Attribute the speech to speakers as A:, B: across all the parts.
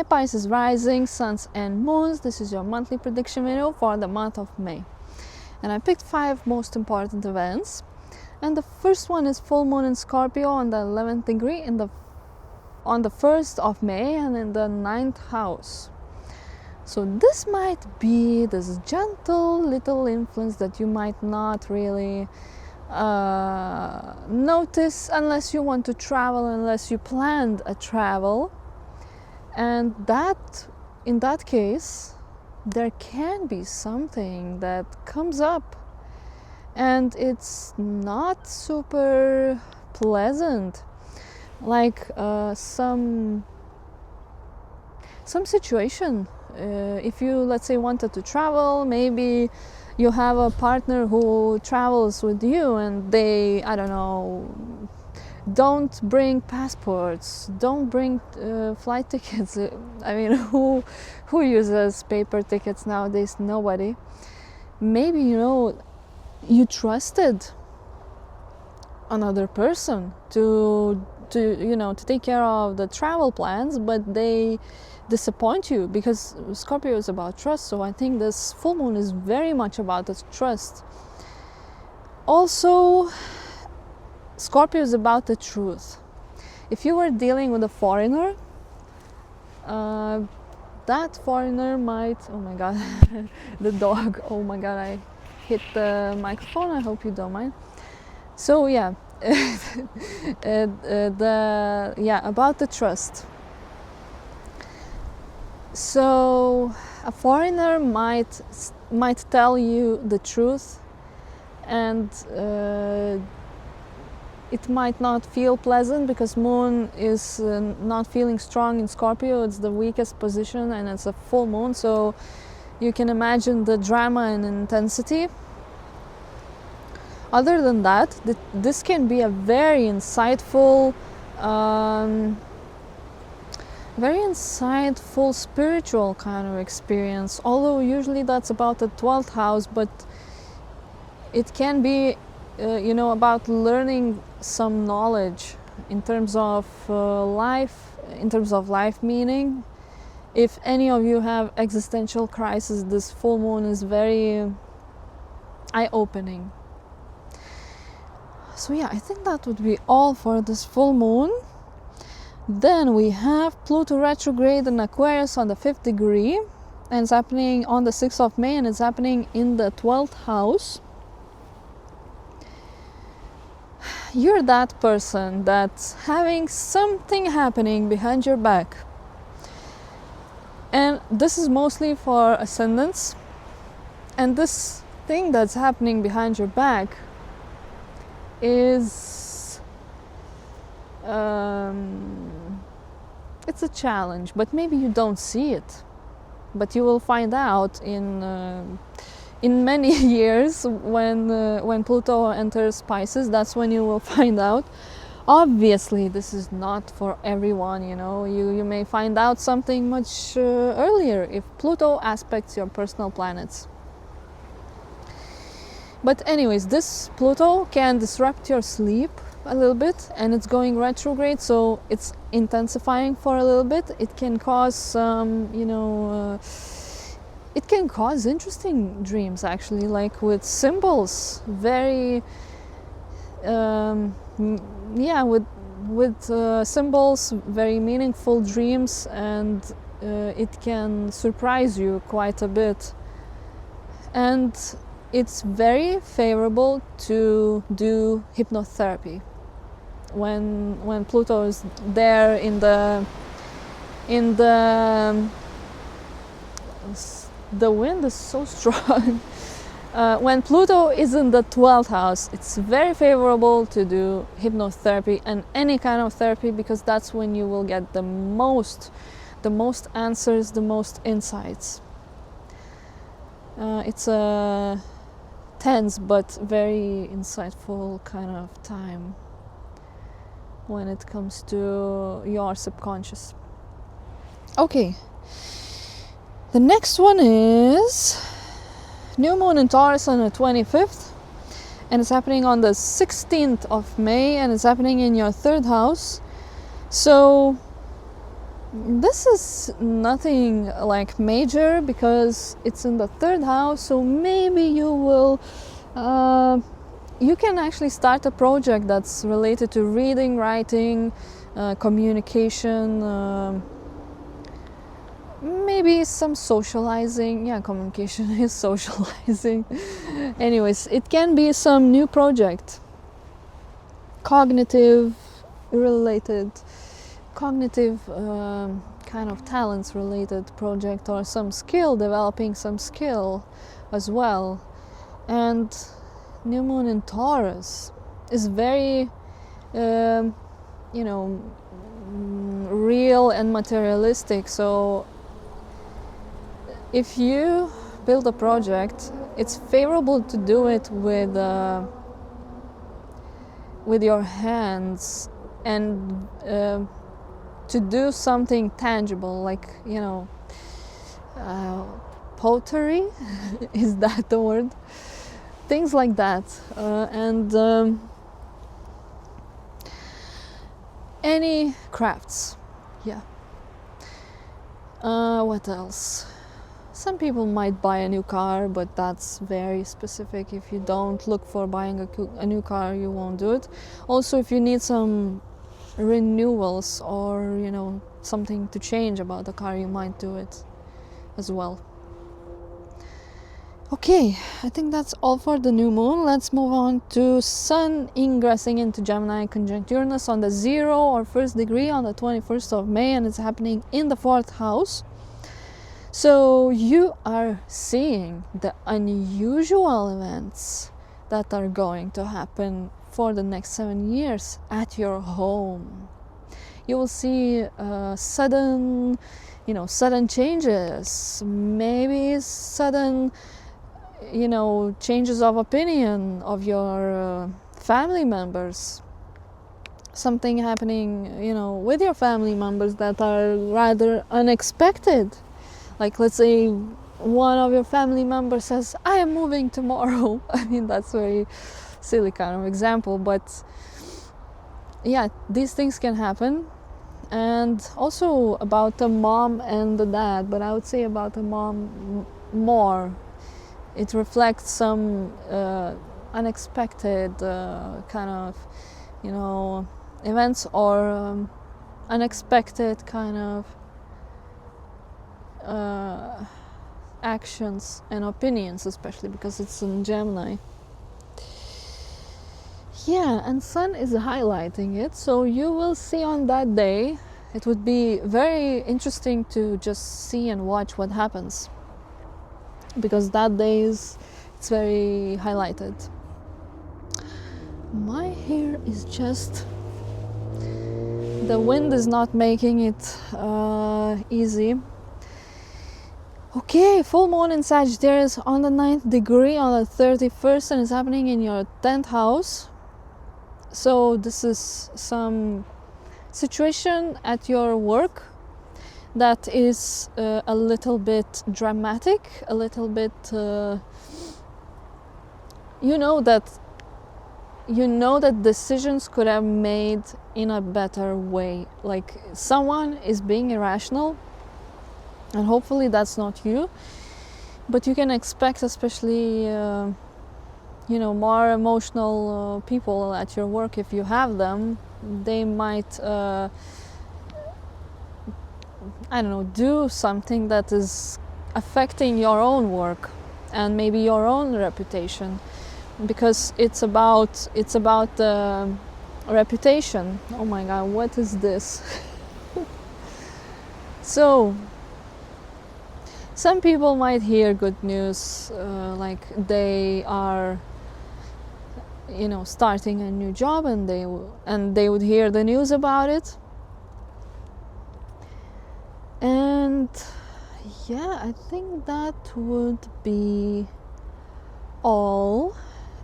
A: my Pisces rising, suns and moons. This is your monthly prediction video for the month of May. And I picked 5 most important events. And the first one is full moon in Scorpio on the 11th degree on the 1st of May and in the 9th house. So this might be this gentle little influence that you might not really notice unless you want to travel, unless you planned a travel. And that, in that case, there can be something that comes up and it's not super pleasant, like some situation. If you, let's say, wanted to travel, maybe you have a partner who travels with you and they, I don't know, don't bring passports, don't bring flight tickets. I mean, who uses paper tickets nowadays? Nobody. Maybe, you trusted another person to take care of the travel plans, but they disappoint you, because Scorpio is about trust. So I think this full moon is very much about this trust. Also, Scorpio is about the truth. If you were dealing with a foreigner, that foreigner might, oh my god, the dog, oh my god, I hit the microphone, I hope you don't mind. So yeah, about the trust. So a foreigner might tell you the truth, and it might not feel pleasant because moon is not feeling strong in Scorpio. It's the weakest position and it's a full moon, so you can imagine the drama and intensity. Other than that, this can be a very insightful spiritual kind of experience, although usually that's about the 12th house, but it can be about learning some knowledge in terms of life meaning. If any of you have existential crisis, this full moon is very eye-opening. So yeah, I think that would be all for this full moon. Then we have Pluto retrograde in Aquarius on the 5th degree, and it's happening on the 6th of May, and it's happening in the 12th house. You're that person that's having something happening behind your back. And this is mostly for ascendants. And this thing that's happening behind your back is it's a challenge, but maybe you don't see it, but you will find out in many years when Pluto enters Pisces. That's when you will find out. Obviously this is not for everyone, you may find out something much earlier if Pluto aspects your personal planets. But anyways, this Pluto can disrupt your sleep a little bit, and it's going retrograde, so it's intensifying for a little bit. It can cause some, it can cause interesting dreams, actually, like with symbols, very with symbols, very meaningful dreams, and it can surprise you quite a bit. And it's very favorable to do hypnotherapy when Pluto is there in the wind is so strong. When Pluto is in the 12th house, it's very favorable to do hypnotherapy and any kind of therapy, because that's when you will get the most answers, the most insights. It's a tense but very insightful kind of time when it comes to your subconscious. Okay, the next one is new moon in Taurus on the 25th, and it's happening on the 16th of May, and it's happening in your 3rd house. So This is nothing like major because it's in the third house, so maybe you can actually start a project that's related to reading, writing, communication, maybe some socializing. Yeah, communication is socializing. Anyways, it can be some new project, cognitive kind of talents related project, or some skill, developing some skill as well. And new moon in Taurus is very real and materialistic. So if you build a project, it's favorable to do it with your hands, and to do something tangible, like pottery. Is that the word? Things like that, and any crafts. Yeah. What else? Some people might buy a new car, but that's very specific. If you don't look for buying a new car, you won't do it. Also, if you need some renewals or something to change about the car, you might do it as well. Okay, I think that's all for the new moon. Let's move on to Sun ingressing into Gemini conjunct Uranus on the 0 or 1st degree on the 21st of May, and it's happening in the 4th house. So you are seeing the unusual events that are going to happen for the next 7 years at your home. You will see sudden changes, maybe sudden changes of opinion of your family members. Something happening, with your family members that are rather unexpected. Like, let's say one of your family members says, I am moving tomorrow. I mean, that's a very silly kind of example, but yeah, these things can happen. And also about the mom and the dad, but I would say about the mom more. It reflects some unexpected kind of, events, or unexpected kind of actions and opinions, especially because it's in Gemini. Yeah, and Sun is highlighting it, so you will see on that day. It would be very interesting to just see and watch what happens, because that day it's very highlighted. My hair is just, the wind is not making it easy. Okay, full moon in Sagittarius on the 9th degree on the 31st, and it's happening in your 10th house. So this is some situation at your work that is a little bit dramatic, a little bit that decisions could have made in a better way. Like, someone is being irrational, and hopefully that's not you, but you can expect, especially more emotional people at your work, if you have them, they might do something that is affecting your own work and maybe your own reputation, because it's about reputation. Oh my god, what is this? So some people might hear good news, like they are starting a new job, and they would hear the news about it. And yeah, I think that would be all.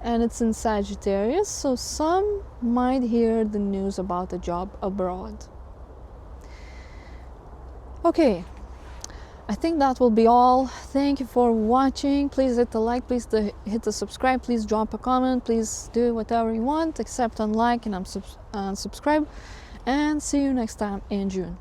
A: And it's in Sagittarius, so some might hear the news about a job abroad. Okay, I think that will be all. Thank you for watching. Please hit the like, please hit the subscribe, please drop a comment, please do whatever you want except unlike and subscribe, and see you next time in June.